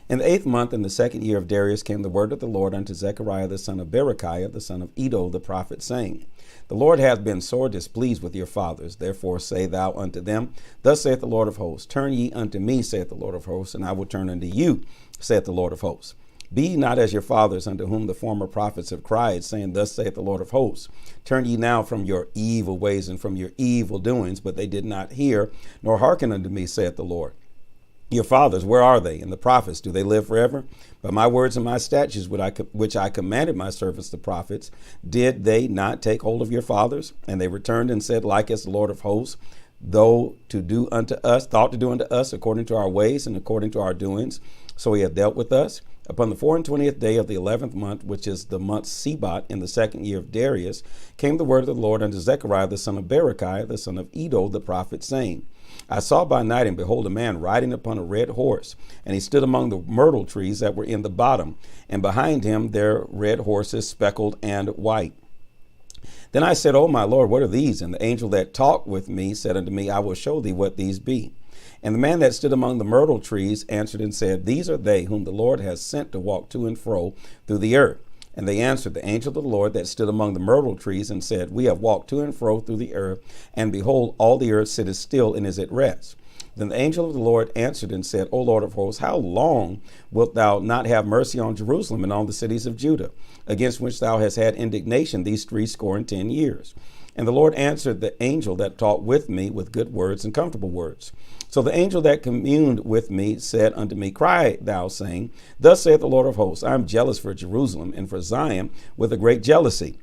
In the 8th month, in the 2nd year of Darius, came the word of the Lord unto Zechariah the son of Berechiah, the son of Iddo the prophet, saying, The Lord hath been sore displeased with your fathers. Therefore say thou unto them, Thus saith the Lord of hosts, Turn ye unto me, saith the Lord of hosts, and I will turn unto you, saith the Lord of hosts. Be ye not as your fathers, unto whom the former prophets have cried, saying, Thus saith the Lord of hosts, Turn ye now from your evil ways and from your evil doings. But they did not hear, nor hearken unto me, saith the Lord. Your fathers, where are they? And the prophets, do they live forever? But my words and my statutes, which I commanded my servants the prophets, did they not take hold of your fathers? And they returned and said, Like as the Lord of hosts, thought to do unto us according to our ways and according to our doings. So he hath dealt with us. Upon the 24th day of the 11th month, which is the month Sebat, in the 2nd year of Darius, came the word of the Lord unto Zechariah the son of Berechiah, the son of Iddo the prophet, saying, I saw by night, and behold, a man riding upon a red horse, and he stood among the myrtle trees that were in the bottom, and behind him there red horses, speckled and white. Then I said, O my Lord, what are these? And the angel that talked with me said unto me, I will show thee what these be. And the man that stood among the myrtle trees answered and said, These are they whom the Lord has sent to walk to and fro through the earth. And they answered, The angel of the Lord that stood among the myrtle trees, and said, We have walked to and fro through the earth, and behold, all the earth sitteth still and is at rest. Then the angel of the Lord answered and said, O Lord of hosts, how long wilt thou not have mercy on Jerusalem and on the cities of Judah, against which thou hast had indignation these 60 years? And the Lord answered the angel that talked with me with good words and comfortable words. So the angel that communed with me said unto me, Cry thou, saying, Thus saith the Lord of hosts, I am jealous for Jerusalem and for Zion with a great jealousy.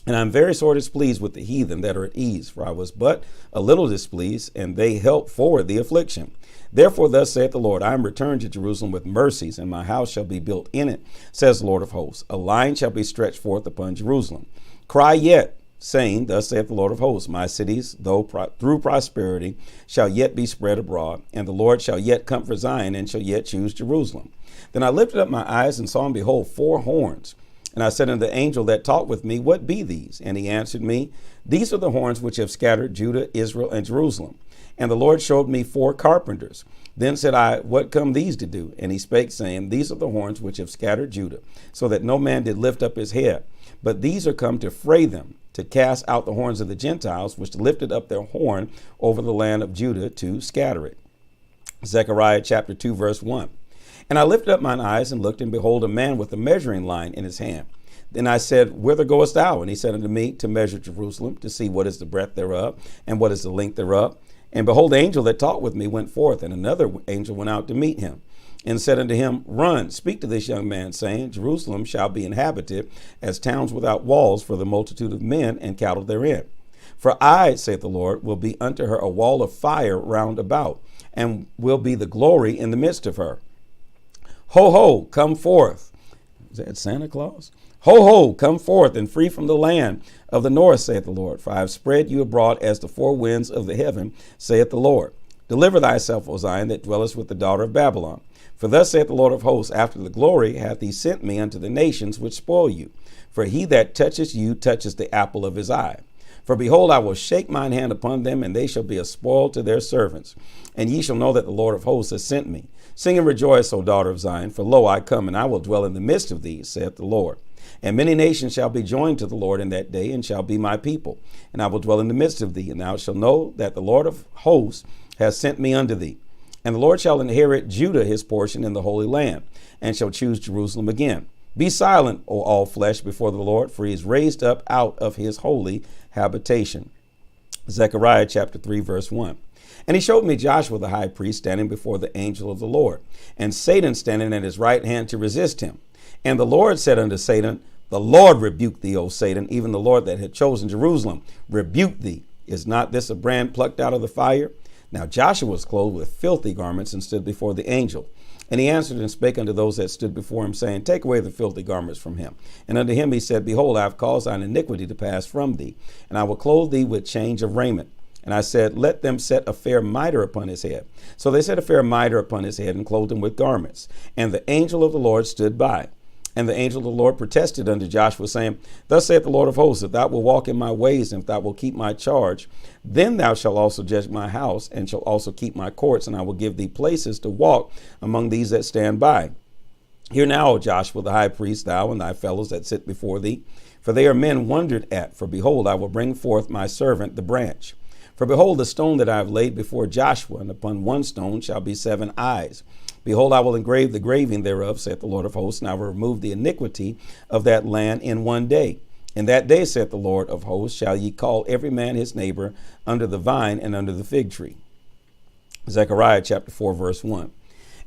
And I am very sore displeased with the heathen that are at ease, for I was but a little displeased, and they helped forward the affliction. Therefore thus saith the Lord, I am returned to Jerusalem with mercies, and my house shall be built in it, says the Lord of hosts. A line shall be stretched forth upon Jerusalem. Cry yet, saying, Thus saith the Lord of hosts, My cities, though through prosperity, shall yet be spread abroad, and the Lord shall yet comfort Zion, and shall yet choose Jerusalem. Then I lifted up my eyes and saw, and behold, 4 horns. And I said unto the angel that talked with me, What be these? And he answered me, These are the horns which have scattered Judah, Israel, and Jerusalem. And the Lord showed me 4 carpenters. Then said I, What come these to do? And he spake, saying, These are the horns which have scattered Judah, so that no man did lift up his head. But these are come to fray them, to cast out the horns of the Gentiles, which lifted up their horn over the land of Judah, to scatter it. Zechariah chapter 2, verse 1. And I lifted up mine eyes and looked, and behold, a man with a measuring line in his hand. Then I said, Whither goest thou? And he said unto me, To measure Jerusalem, to see what is the breadth thereof, and what is the length thereof. And behold, the angel that talked with me went forth, and another angel went out to meet him, and said unto him, Run, speak to this young man, saying, Jerusalem shall be inhabited as towns without walls for the multitude of men and cattle therein. For I, saith the Lord, will be unto her a wall of fire round about, and will be the glory in the midst of her. Ho, ho, come forth. Is that Santa Claus? Ho, ho, come forth and free from the land of the north, saith the Lord. For I have spread you abroad as the 4 winds of the heaven, saith the Lord. Deliver thyself, O Zion, that dwellest with the daughter of Babylon. For thus saith the Lord of hosts, After the glory hath he sent me unto the nations which spoil you. For he that touches you touches the apple of his eye. For behold, I will shake mine hand upon them, and they shall be a spoil to their servants. And ye shall know that the Lord of hosts has sent me. Sing and rejoice, O daughter of Zion, for lo, I come, and I will dwell in the midst of thee, saith the Lord. And many nations shall be joined to the Lord in that day, and shall be my people. And I will dwell in the midst of thee, and thou shalt know that the Lord of hosts has sent me unto thee. And the Lord shall inherit Judah his portion in the Holy Land, and shall choose Jerusalem again. Be silent, O all flesh, before the Lord, for he is raised up out of his holy habitation. Zechariah chapter 3, verse 1. And he showed me Joshua the high priest standing before the angel of the Lord, and Satan standing at his right hand to resist him. And the Lord said unto Satan, The Lord rebuke thee, O Satan, even the Lord that had chosen Jerusalem, rebuke thee. Is not this a brand plucked out of the fire? Now Joshua was clothed with filthy garments, and stood before the angel. And he answered and spake unto those that stood before him, saying, Take away the filthy garments from him. And unto him he said, Behold, I have caused thine iniquity to pass from thee, and I will clothe thee with change of raiment. And I said, Let them set a fair mitre upon his head. So they set a fair mitre upon his head, and clothed him with garments. And the angel of the Lord stood by. And the angel of the Lord protested unto Joshua, saying, Thus saith the Lord of hosts, if thou wilt walk in my ways, and if thou wilt keep my charge, then thou shalt also judge my house, and shalt also keep my courts, and I will give thee places to walk among these that stand by. Hear now, O Joshua, the high priest, thou and thy fellows that sit before thee, for they are men wondered at. For behold, I will bring forth my servant, the branch. For behold, the stone that I have laid before Joshua, and upon one stone shall be 7 eyes. Behold, I will engrave the graving thereof, saith the Lord of hosts, and I will remove the iniquity of that land in one day. In that day, saith the Lord of hosts, shall ye call every man his neighbor under the vine and under the fig tree. Zechariah chapter 4, verse 1.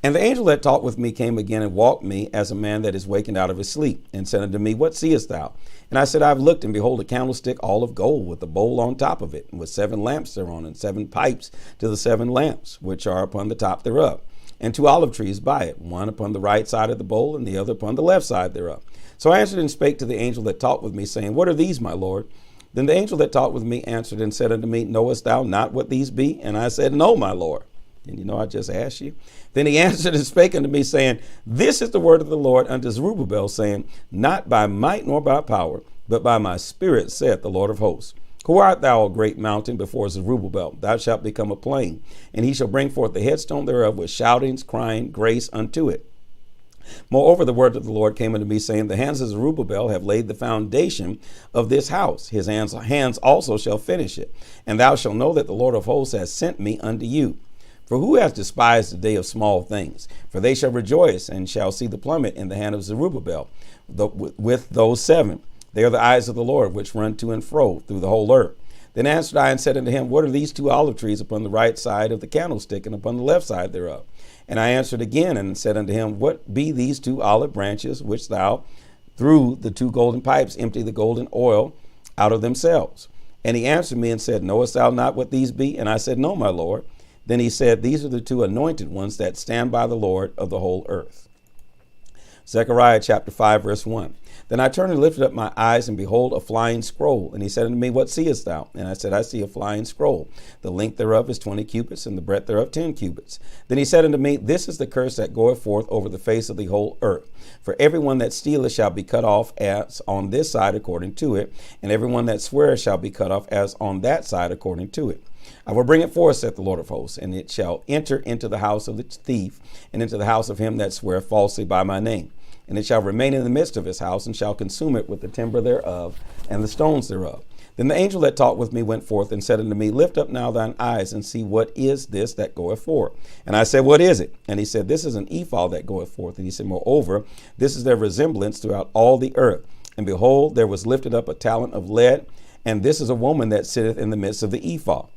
And the angel that talked with me came again and walked me as a man that is wakened out of his sleep, and said unto me, What seest thou? And I said, I have looked, and behold, a candlestick all of gold, with a bowl on top of it, and with 7 lamps thereon, and 7 pipes to the 7 lamps, which are upon the top thereof, and 2 olive trees by it, one upon the right side of the bowl, and the other upon the left side thereof. So I answered and spake to the angel that talked with me, saying, What are these, my Lord? Then the angel that talked with me answered and said unto me, Knowest thou not what these be? And I said, No, my Lord. And you know, I just asked you. Then he answered and spake unto me, saying, This is the word of the Lord unto Zerubbabel, saying, Not by might nor by power, but by my spirit, saith the Lord of hosts. Who art thou, O great mountain, before Zerubbabel? Thou shalt become a plain, and he shall bring forth the headstone thereof with shoutings, crying, grace unto it. Moreover, the word of the Lord came unto me, saying, The hands of Zerubbabel have laid the foundation of this house. His hands also shall finish it. And thou shalt know that the Lord of hosts has sent me unto you. For who has despised the day of small things? For they shall rejoice, and shall see the plummet in the hand of Zerubbabel, with those 7. They are the eyes of the Lord, which run to and fro through the whole earth. Then answered I and said unto him, What are these 2 olive trees upon the right side of the candlestick, and upon the left side thereof? And I answered again and said unto him, What be these 2 olive branches, which thou, through the 2 golden pipes, empty the golden oil out of themselves? And he answered me and said, Knowest thou not what these be? And I said, No, my Lord. Then he said, These are the 2 anointed ones that stand by the Lord of the whole earth. Zechariah chapter 5, verse 1. Then I turned and lifted up my eyes, and behold, a flying scroll. And he said unto me, What seest thou? And I said, I see a flying scroll. The length thereof is 20 cubits, and the breadth thereof 10 cubits. Then he said unto me, This is the curse that goeth forth over the face of the whole earth. For every one that stealeth shall be cut off as on this side according to it, and every one that sweareth shall be cut off as on that side according to it. I will bring it forth, saith the Lord of hosts, and it shall enter into the house of the thief, and into the house of him that sweareth falsely by my name. And it shall remain in the midst of his house, and shall consume it with the timber thereof, and the stones thereof. Then the angel that talked with me went forth, and said unto me, Lift up now thine eyes, and see what is this that goeth forth. And I said, What is it? And he said, This is an ephah that goeth forth. And he said, Moreover, this is their resemblance throughout all the earth. And behold, there was lifted up a talent of lead, and this is a woman that sitteth in the midst of the ephah.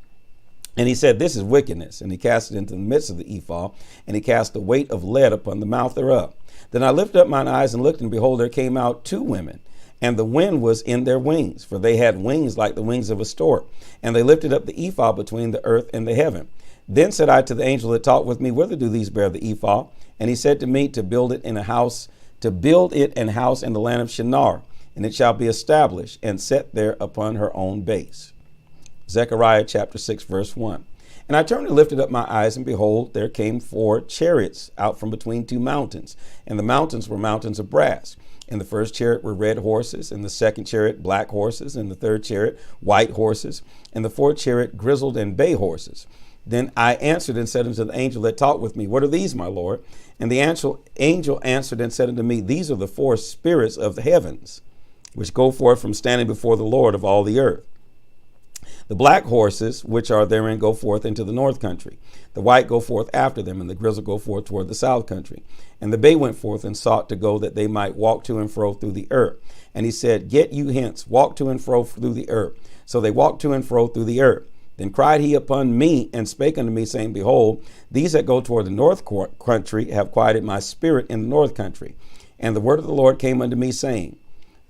And he said, This is wickedness. And he cast it into the midst of the ephah, and he cast the weight of lead upon the mouth thereof. Then I lifted up mine eyes and looked, and behold, there came out 2 women, and the wind was in their wings, for they had wings like the wings of a stork. And they lifted up the ephah between the earth and the heaven. Then said I to the angel that talked with me, Whither do these bear the ephah? And he said to me, To build it an house in the land of Shinar, and it shall be established and set there upon her own base. Zechariah chapter 6, verse 1. And I turned and lifted up my eyes, and behold, there came 4 chariots out from between 2 mountains. And the mountains were mountains of brass. In the first chariot were red horses, in the second chariot black horses, in the third chariot white horses, and the fourth chariot grizzled and bay horses. Then I answered and said unto the angel that talked with me, What are these, my Lord? And the angel answered and said unto me, These are the 4 spirits of the heavens, which go forth from standing before the Lord of all the earth. The black horses, which are therein, go forth into the north country. The white go forth after them, and the grizzle go forth toward the south country. And the bay went forth and sought to go, that they might walk to and fro through the earth. And he said, Get you hence, walk to and fro through the earth. So they walked to and fro through the earth. Then cried he upon me, and spake unto me, saying, Behold, these that go toward the north country have quieted my spirit in the north country. And the word of the Lord came unto me, saying,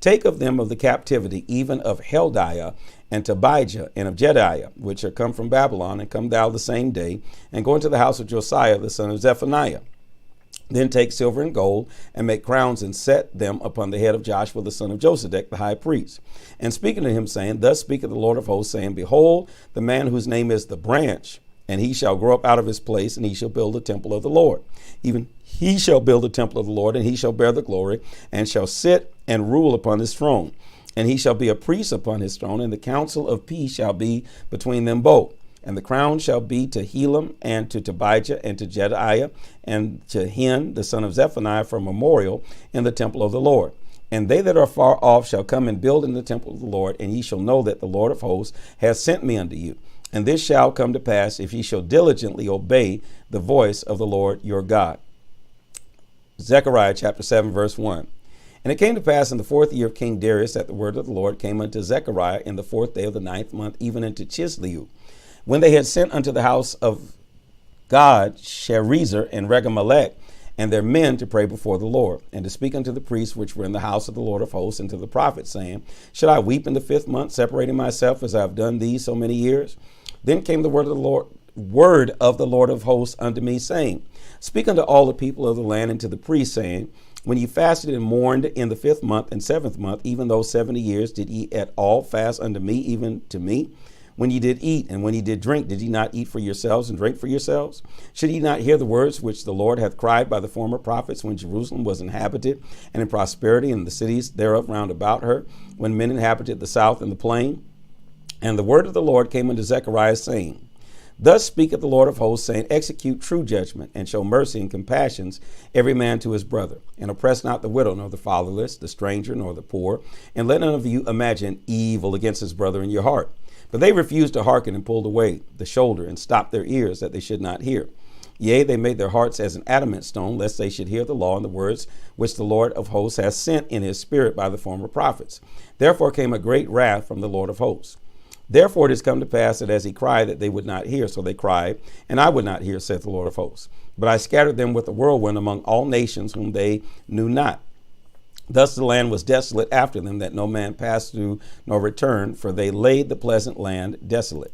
Take of them of the captivity, even of Heldiah and Tobijah and of Jediah, which are come from Babylon, and come thou the same day, and go into the house of Josiah the son of Zephaniah. Then take silver and gold, and make crowns, and set them upon the head of Joshua the son of Josedech the high priest. And speaking to him, saying, Thus speaketh the Lord of hosts, saying, Behold, the man whose name is the branch, And he shall grow up out of his place, and he shall build a temple of the Lord. Even he shall build a temple of the Lord, and he shall bear the glory, and shall sit and rule upon his throne. And he shall be a priest upon his throne, and the counsel of peace shall be between them both. And the crown shall be to Helam, and to Tobijah, and to Jedaiah, and to Hen, the son of Zephaniah, for a memorial in the temple of the Lord. And they that are far off shall come and build in the temple of the Lord, and ye shall know that the Lord of hosts hath sent me unto you. And this shall come to pass, if ye shall diligently obey the voice of the Lord your God. Zechariah chapter 7, verse 1. And it came to pass in the 4th year of King Darius that the word of the Lord came unto Zechariah in the 4th day of the 9th month, even unto Chisleu, when they had sent unto the house of God Sherezer and Regamelech and their men to pray before the Lord, and to speak unto the priests which were in the house of the Lord of hosts, and to the prophets, saying, Should I weep in the 5th month, separating myself as I have done these so many years? Then came the word of the Lord of hosts unto me, saying, Speak unto all the people of the land and to the priests, saying, When ye fasted and mourned in the 5th month and 7th month, even those 70 years, did ye at all fast unto me, even to me? When ye did eat and when ye did drink, did ye not eat for yourselves and drink for yourselves? Should ye not hear the words which the Lord hath cried by the former prophets, when Jerusalem was inhabited and in prosperity, and the cities thereof round about her, when men inhabited the south and the plain? And the word of the Lord came unto Zechariah, saying, Thus speaketh the Lord of hosts, saying, Execute true judgment, and show mercy and compassions every man to his brother, and oppress not the widow, nor the fatherless, the stranger, nor the poor, and let none of you imagine evil against his brother in your heart. But they refused to hearken, and pulled away the shoulder, and stopped their ears, that they should not hear. Yea, they made their hearts as an adamant stone, lest they should hear the law and the words which the Lord of hosts hath sent in his spirit by the former prophets. Therefore came a great wrath from the Lord of hosts. Therefore it is come to pass that as he cried, that they would not hear. So they cried, and I would not hear, saith the Lord of hosts. But I scattered them with a whirlwind among all nations whom they knew not. Thus the land was desolate after them, that no man passed through nor returned, for they laid the pleasant land desolate.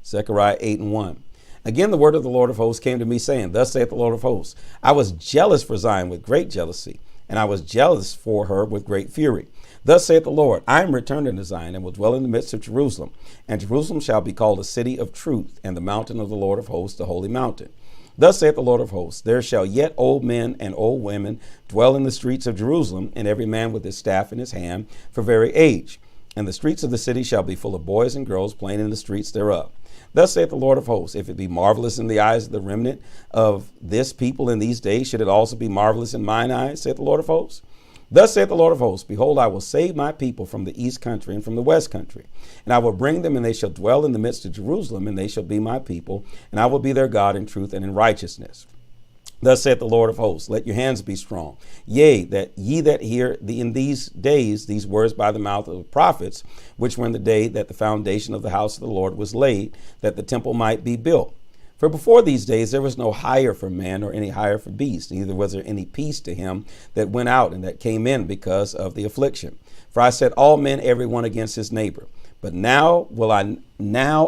Zechariah 8 and 1. Again the word of the Lord of hosts came to me, saying, Thus saith the Lord of hosts, I was jealous for Zion with great jealousy, and I was jealous for her with great fury. Thus saith the Lord, I am returned unto Zion, and will dwell in the midst of Jerusalem. And Jerusalem shall be called a city of truth, and the mountain of the Lord of hosts, the holy mountain. Thus saith the Lord of hosts, There shall yet old men and old women dwell in the streets of Jerusalem, and every man with his staff in his hand for very age. And the streets of the city shall be full of boys and girls playing in the streets thereof. Thus saith the Lord of hosts, If it be marvelous in the eyes of the remnant of this people in these days, should it also be marvelous in mine eyes, saith the Lord of hosts? Thus saith the Lord of hosts, Behold, I will save my people from the east country and from the west country, and I will bring them, and they shall dwell in the midst of Jerusalem, and they shall be my people, and I will be their God in truth and in righteousness. Thus saith the Lord of hosts, Let your hands be strong. Yea, that ye that hear in these days these words by the mouth of the prophets, which were in the day that the foundation of the house of the Lord was laid, that the temple might be built. For before these days there was no hire for man, or any hire for beast, neither was there any peace to him that went out and that came in, because of the affliction. For I set all men every one against his neighbor. But now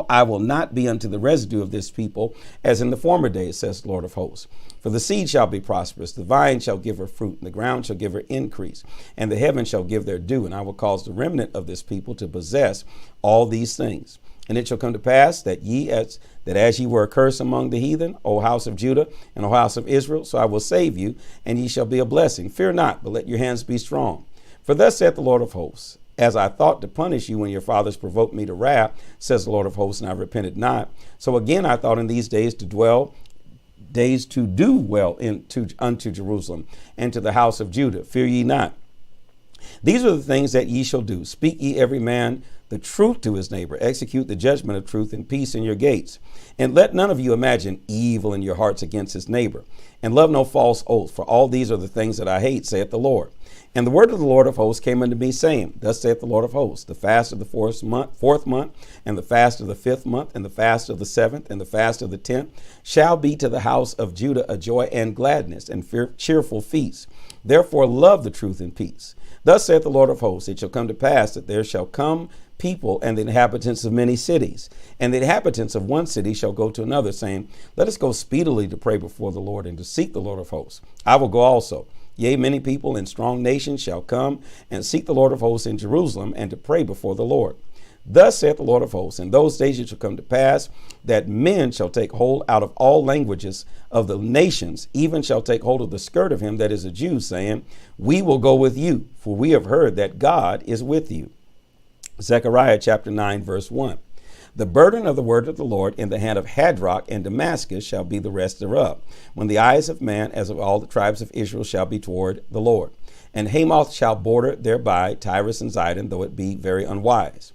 I will not be unto the residue of this people as in the former days, says the Lord of hosts. For the seed shall be prosperous, the vine shall give her fruit, and the ground shall give her increase, and the heavens shall give their due, and I will cause the remnant of this people to possess all these things. And it shall come to pass that as ye were accursed among the heathen, O house of Judah, and O house of Israel, so I will save you, and ye shall be a blessing. Fear not, but let your hands be strong. For thus saith the Lord of hosts, As I thought to punish you when your fathers provoked me to wrath, says the Lord of hosts, and I repented not, so again I thought in these days to do well unto Jerusalem and to the house of Judah. Fear ye not. These are the things that ye shall do. Speak ye every man the truth to his neighbor. Execute the judgment of truth and peace in your gates. And let none of you imagine evil in your hearts against his neighbor. And love no false oath, for all these are the things that I hate, saith the Lord. And the word of the Lord of hosts came unto me, saying, Thus saith the Lord of hosts, The fast of the fourth month, and the fast of the 5th month, and the fast of the 7th, and the fast of the 10th, shall be to the house of Judah a joy and gladness, and cheerful feast. Therefore love the truth and peace. Thus saith the Lord of hosts, It shall come to pass that there shall come people and the inhabitants of many cities, and the inhabitants of one city shall go to another, saying, Let us go speedily to pray before the Lord and to seek the Lord of hosts. I will go also. Yea, many people and strong nations shall come and seek the Lord of hosts in Jerusalem, and to pray before the Lord. Thus saith the Lord of hosts, in those days it shall come to pass that men shall take hold out of all languages of the nations, even shall take hold of the skirt of him that is a Jew, saying, we will go with you, for we have heard that God is with you. Zechariah chapter 9, verse 1. The burden of the word of the Lord in the hand of Hadrach and Damascus shall be the rest thereof, when the eyes of man, as of all the tribes of Israel, shall be toward the Lord. And Hamath shall border thereby Tyrus and Zidon, though it be very wise.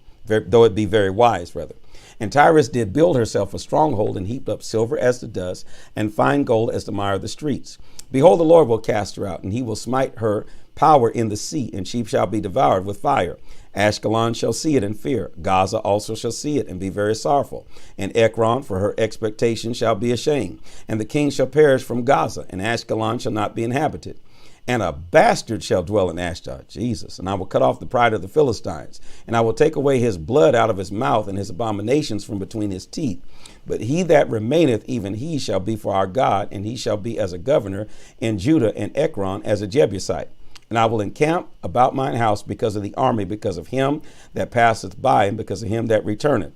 And Tyrus did build herself a stronghold, and heaped up silver as the dust, and fine gold as the mire of the streets. Behold, the Lord will cast her out, and he will smite her power in the sea, and she shall be devoured with fire. Ashkelon shall see it and fear. Gaza also shall see it and be very sorrowful. And Ekron, for her expectation, shall be ashamed. And the king shall perish from Gaza, and Ashkelon shall not be inhabited. And a bastard shall dwell in Ashdod, Jesus. And I will cut off the pride of the Philistines, and I will take away his blood out of his mouth, and his abominations from between his teeth. But he that remaineth, even he shall be for our God, and he shall be as a governor in Judah, and Ekron as a Jebusite. And I will encamp about mine house because of the army, because of him that passeth by, and because of him that returneth.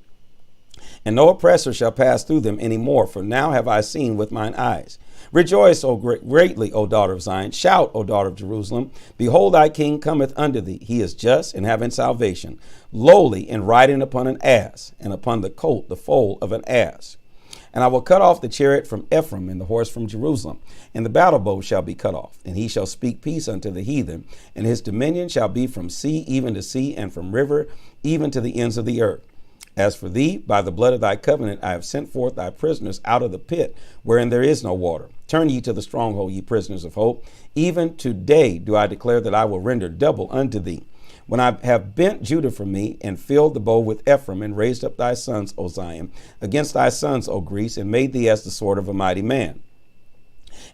And no oppressor shall pass through them any more, for now have I seen with mine eyes. Rejoice, greatly, O daughter of Zion. Shout, O daughter of Jerusalem. Behold, thy king cometh unto thee. He is just and having salvation, lowly and riding upon an ass, and upon the colt, the foal of an ass. And I will cut off the chariot from Ephraim, and the horse from Jerusalem, and the battle bow shall be cut off. And he shall speak peace unto the heathen, and his dominion shall be from sea even to sea, and from river even to the ends of the earth. As for thee, by the blood of thy covenant I have sent forth thy prisoners out of the pit, wherein there is no water. Turn ye to the stronghold, ye prisoners of hope. Even today do I declare that I will render double unto thee. When I have bent Judah from me, and filled the bow with Ephraim, and raised up thy sons, O Zion, against thy sons, O Greece, and made thee as the sword of a mighty man.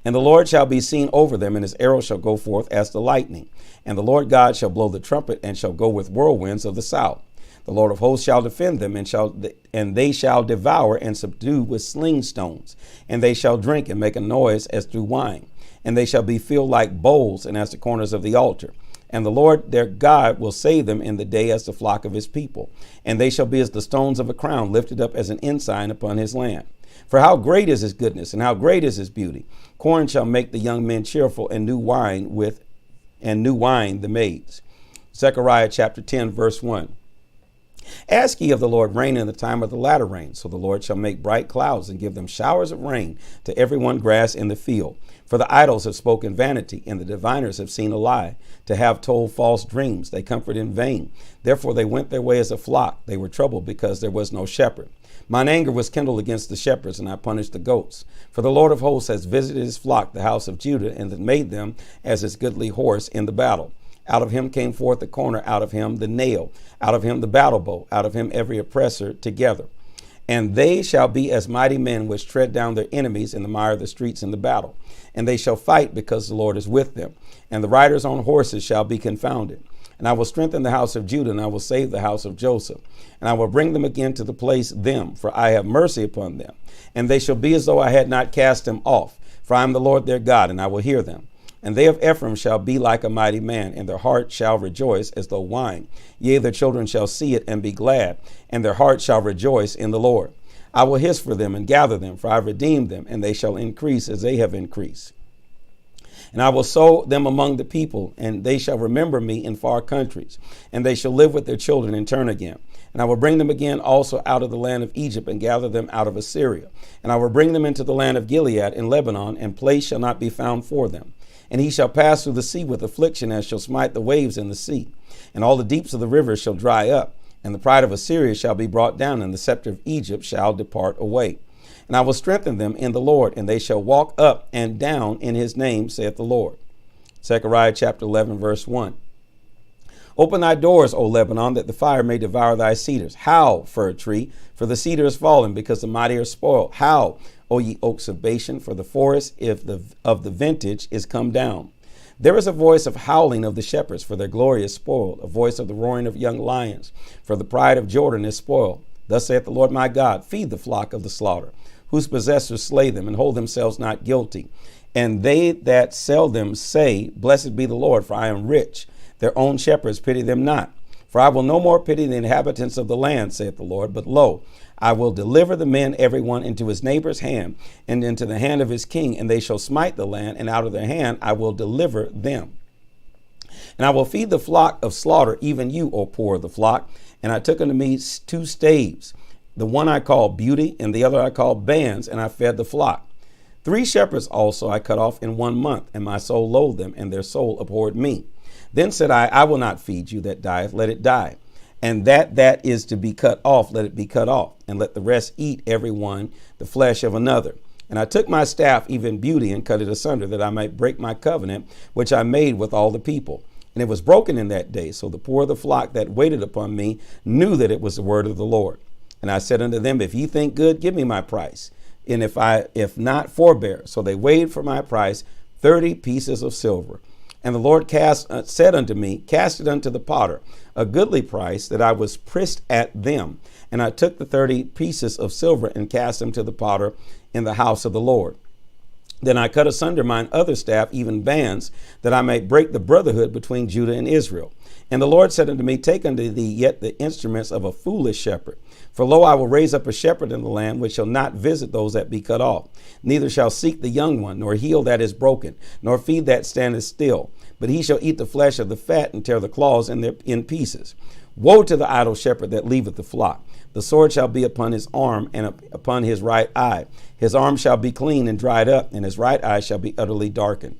And the Lord shall be seen over them, and his arrow shall go forth as the lightning. And the Lord God shall blow the trumpet, and shall go with whirlwinds of the south. The Lord of hosts shall defend them, and they shall devour and subdue with sling stones. And they shall drink and make a noise as through wine. And they shall be filled like bowls, and as the corners of the altar. And the Lord their God will save them in the day as the flock of his people. And they shall be as the stones of a crown, lifted up as an ensign upon his land. For how great is his goodness, and how great is his beauty! Corn shall make the young men cheerful, and new wine the maids. Zechariah chapter 10, verse 1. Ask ye of the Lord rain in the time of the latter rain. So the Lord shall make bright clouds, and give them showers of rain to every one grass in the field. For the idols have spoken vanity, and the diviners have seen a lie. To have told false dreams, they comfort in vain. Therefore they went their way as a flock. They were troubled because there was no shepherd. Mine anger was kindled against the shepherds, and I punished the goats. For the Lord of hosts has visited his flock, the house of Judah, and has made them as his goodly horse in the battle. Out of him came forth the corner, out of him the nail, out of him the battle bow, out of him every oppressor together. And they shall be as mighty men which tread down their enemies in the mire of the streets in the battle. And they shall fight because the Lord is with them. And the riders on horses shall be confounded. And I will strengthen the house of Judah, and I will save the house of Joseph. And I will bring them again to the place them, for I have mercy upon them. And they shall be as though I had not cast them off. For I am the Lord their God, and I will hear them. And they of Ephraim shall be like a mighty man, and their heart shall rejoice as though wine. Yea, their children shall see it and be glad, and their heart shall rejoice in the Lord. I will hiss for them and gather them, for I have redeemed them, and they shall increase as they have increased. And I will sow them among the people, and they shall remember me in far countries, and they shall live with their children and turn again. And I will bring them again also out of the land of Egypt, and gather them out of Assyria. And I will bring them into the land of Gilead and Lebanon, and place shall not be found for them. And he shall pass through the sea with affliction, as shall smite the waves in the sea. And all the deeps of the rivers shall dry up, and the pride of Assyria shall be brought down, and the scepter of Egypt shall depart away. And I will strengthen them in the Lord, and they shall walk up and down in his name, saith the Lord. Zechariah chapter 11, verse 1. Open thy doors, O Lebanon, that the fire may devour thy cedars. Howl, fir tree, for the cedar is fallen, because the mighty are spoiled. Howl, O ye oaks of Bashan, for the forest of the vintage is come down. There is a voice of howling of the shepherds, for their glory is spoiled, a voice of the roaring of young lions, for the pride of Jordan is spoiled. Thus saith the Lord my God, feed the flock of the slaughter, whose possessors slay them, and hold themselves not guilty. And they that sell them say, Blessed be the Lord, for I am rich. Their own shepherds pity them not. For I will no more pity the inhabitants of the land, saith the Lord, but lo, I will deliver the men every one into his neighbor's hand, and into the hand of his king, and they shall smite the land, and out of their hand I will deliver them. And I will feed the flock of slaughter, even you, O poor of the flock. And I took unto me 2 staves, the one I called Beauty, and the other I called Bands, and I fed the flock. 3 shepherds also I cut off in 1 month, and my soul loathed them, and their soul abhorred me. Then said I will not feed you that dieth, let it die. And that is to be cut off, let it be cut off, and let the rest eat every one the flesh of another. And I took my staff, even Beauty, and cut it asunder, that I might break my covenant, which I made with all the people. And it was broken in that day. So the poor of the flock that waited upon me knew that it was the word of the Lord. And I said unto them, if ye think good, give me my price. And if not, forbear. So they weighed for my price 30 pieces of silver. And the Lord said unto me, cast it unto the potter, a goodly price, that I was prissed at them. And I took the 30 pieces of silver and cast them to the potter in the house of the Lord. Then I cut asunder mine other staff, even Bands, that I might break the brotherhood between Judah and Israel. And the Lord said unto me, take unto thee yet the instruments of a foolish shepherd. For lo, I will raise up a shepherd in the land, which shall not visit those that be cut off, neither shall seek the young one, nor heal that is broken, nor feed that standeth still. But he shall eat the flesh of the fat, and tear the claws in pieces. Woe to the idle shepherd that leaveth the flock. The sword shall be upon his arm, and upon his right eye. His arm shall be clean and dried up, and his right eye shall be utterly darkened.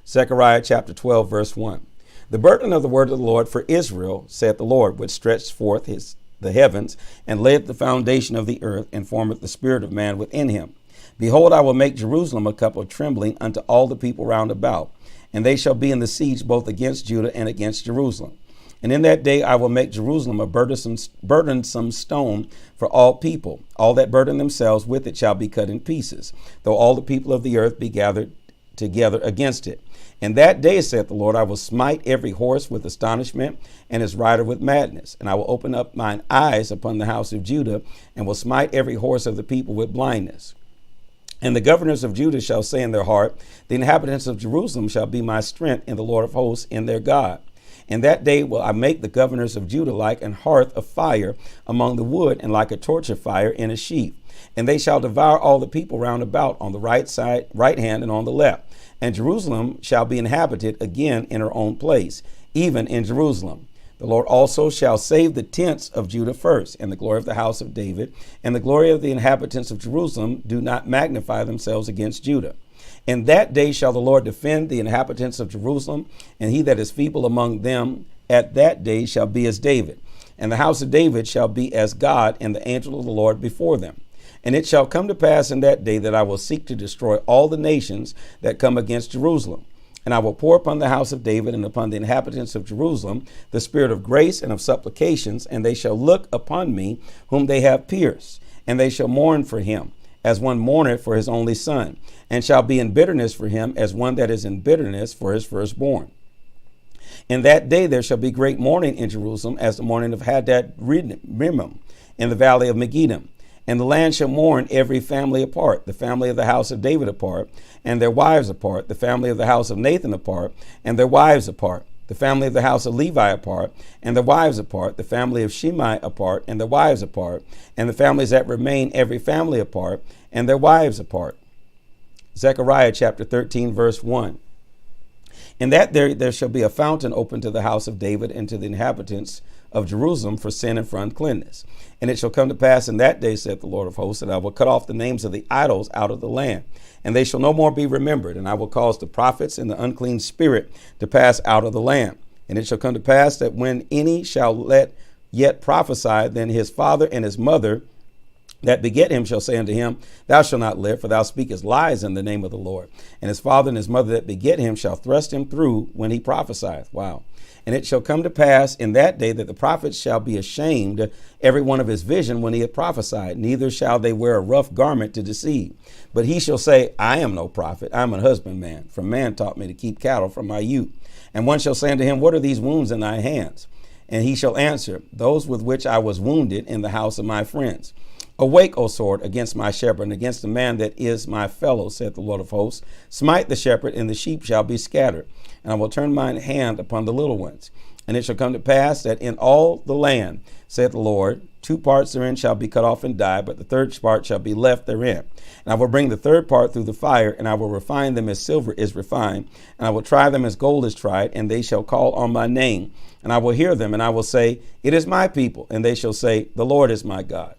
Zechariah chapter 12, verse 1. The burden of the word of the Lord for Israel, saith the Lord, which stretched forth the heavens, and laid the foundation of the earth, and formeth the spirit of man within him. Behold, I will make Jerusalem a cup of trembling unto all the people round about, and they shall be in the siege both against Judah and against Jerusalem. And in that day I will make Jerusalem a burdensome stone for all people. All that burden themselves with it shall be cut in pieces, though all the people of the earth be gathered together against it. In that day, saith the Lord, I will smite every horse with astonishment, and his rider with madness. And I will open up mine eyes upon the house of Judah, and will smite every horse of the people with blindness. And the governors of Judah shall say in their heart, the inhabitants of Jerusalem shall be my strength, and the Lord of hosts in their God. In that day will I make the governors of Judah like an hearth of fire among the wood, and like a torch of fire in a sheaf. And they shall devour all the people round about on the right hand, and on the left. And Jerusalem shall be inhabited again in her own place, even in Jerusalem. The Lord also shall save the tents of Judah first, and the glory of the house of David, and the glory of the inhabitants of Jerusalem do not magnify themselves against Judah. In that day shall the Lord defend the inhabitants of Jerusalem, and he that is feeble among them at that day shall be as David. And the house of David shall be as God, and the angel of the Lord before them. And it shall come to pass in that day that I will seek to destroy all the nations that come against Jerusalem. And I will pour upon the house of David and upon the inhabitants of Jerusalem the spirit of grace and of supplications, and they shall look upon me whom they have pierced, and they shall mourn for him, as one mourneth for his only son, and shall be in bitterness for him, as one that is in bitterness for his firstborn. In that day there shall be great mourning in Jerusalem, as the mourning of Hadad-rimmon in the valley of Megiddon. And the land shall mourn every family apart, the family of the house of David apart, and their wives apart, the family of the house of Nathan apart, and their wives apart, the family of the house of Levi apart, and their wives apart, the family of Shimei apart, and their wives apart, and the families that remain, every family apart, and their wives apart. Zechariah chapter 13, verse 1. In that there shall be a fountain open to the house of David and to the inhabitants of Jerusalem for sin and for uncleanness. And it shall come to pass in that day, saith the Lord of hosts, that I will cut off the names of the idols out of the land, and they shall no more be remembered. And I will cause the prophets and the unclean spirit to pass out of the land. And it shall come to pass that when any shall let yet prophesy, then his father and his mother that beget him shall say unto him, thou shalt not live, for thou speakest lies in the name of the Lord. And his father and his mother that beget him shall thrust him through when he prophesieth. Wow. And it shall come to pass in that day that the prophets shall be ashamed every one of his vision when he hath prophesied, neither shall they wear a rough garment to deceive. But he shall say, I am no prophet, I am an husbandman, for man taught me to keep cattle from my youth. And one shall say unto him, what are these wounds in thy hands? And he shall answer, those with which I was wounded in the house of my friends. Awake, O sword, against my shepherd, and against the man that is my fellow, saith the Lord of hosts. Smite the shepherd, and the sheep shall be scattered. And I will turn mine hand upon the little ones. And it shall come to pass that in all the land, saith the Lord, 2 parts therein shall be cut off and die, but the third part shall be left therein. And I will bring the third part through the fire, and I will refine them as silver is refined, and I will try them as gold is tried, and they shall call on my name. And I will hear them, and I will say, It is my people. And they shall say, The Lord is my God.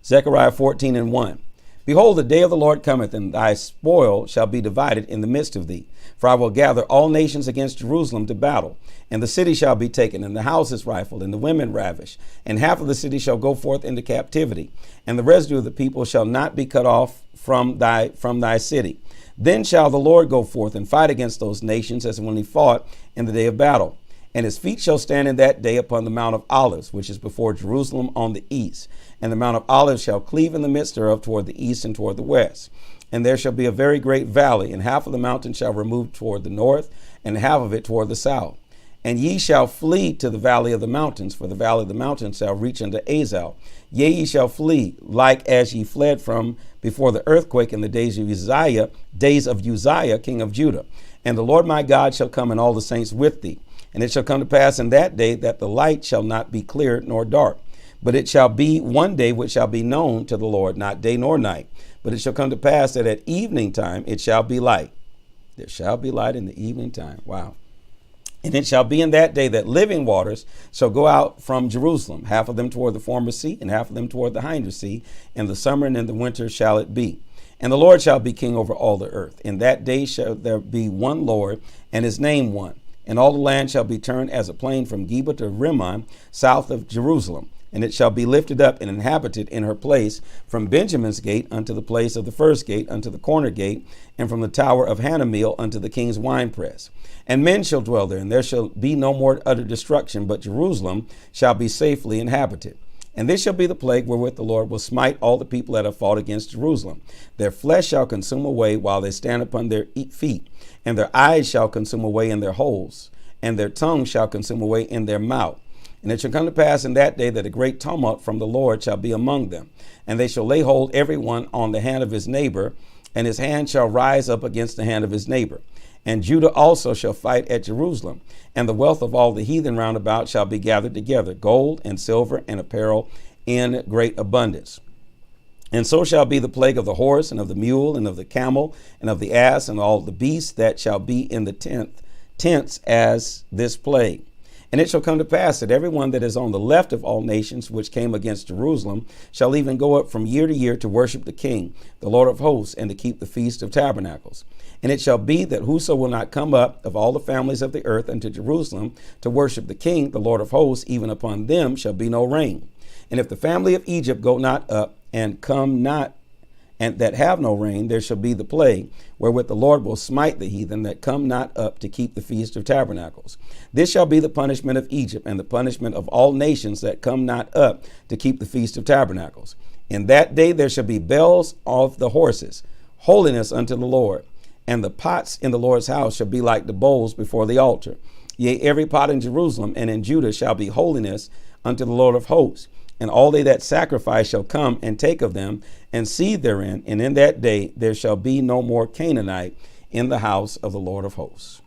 Zechariah 14:1. Behold, the day of the Lord cometh, and thy spoil shall be divided in the midst of thee. For I will gather all nations against Jerusalem to battle, and the city shall be taken, and the houses rifled, and the women ravished, and half of the city shall go forth into captivity, and the residue of the people shall not be cut off from thy city. Then shall the Lord go forth and fight against those nations as when he fought in the day of battle. And his feet shall stand in that day upon the Mount of Olives, which is before Jerusalem on the east. And the Mount of Olives shall cleave in the midst thereof toward the east and toward the west. And there shall be a very great valley, and half of the mountain shall remove toward the north, and half of it toward the south. And ye shall flee to the valley of the mountains, for the valley of the mountains shall reach unto Azal. Yea, ye shall flee, like as ye fled from before the earthquake in the days of Uzziah, king of Judah. And the Lord my God shall come, and all the saints with thee. And it shall come to pass in that day that the light shall not be clear nor dark. But it shall be one day which shall be known to the Lord, not day nor night. But it shall come to pass that at evening time it shall be light. There shall be light in the evening time. Wow. And it shall be in that day that living waters shall go out from Jerusalem, half of them toward the former sea, and half of them toward the hinder sea. In the summer and in the winter shall it be. And the Lord shall be king over all the earth. In that day shall there be one Lord, and his name one. And all the land shall be turned as a plain from Geba to Rimmon, south of Jerusalem. And it shall be lifted up and inhabited in her place from Benjamin's gate unto the place of the first gate, unto the corner gate, and from the tower of Hanameel unto the king's winepress. And men shall dwell there, and there shall be no more utter destruction, but Jerusalem shall be safely inhabited. And this shall be the plague wherewith the Lord will smite all the people that have fought against Jerusalem. Their flesh shall consume away while they stand upon their feet, and their eyes shall consume away in their holes, and their tongue shall consume away in their mouth. And it shall come to pass in that day that a great tumult from the Lord shall be among them. And they shall lay hold every one on the hand of his neighbor, and his hand shall rise up against the hand of his neighbor. And Judah also shall fight at Jerusalem, and the wealth of all the heathen round about shall be gathered together, gold and silver and apparel in great abundance. And so shall be the plague of the horse, and of the mule, and of the camel, and of the ass, and all the beasts that shall be in the tents as this plague. And it shall come to pass that everyone that is on the left of all nations which came against Jerusalem shall even go up from year to year to worship the King, the Lord of hosts, and to keep the Feast of Tabernacles. And it shall be that whoso will not come up of all the families of the earth unto Jerusalem to worship the King, the Lord of hosts, even upon them shall be no rain. And if the family of Egypt go not up and come not, and that have no rain, there shall be the plague, wherewith the Lord will smite the heathen that come not up to keep the Feast of Tabernacles. This shall be the punishment of Egypt, and the punishment of all nations that come not up to keep the Feast of Tabernacles. In that day there shall be bells of the horses, holiness unto the Lord. And the pots in the Lord's house shall be like the bowls before the altar. Yea, every pot in Jerusalem and in Judah shall be holiness unto the Lord of hosts. And all they that sacrifice shall come and take of them and seed therein. And in that day there shall be no more Canaanite in the house of the Lord of hosts.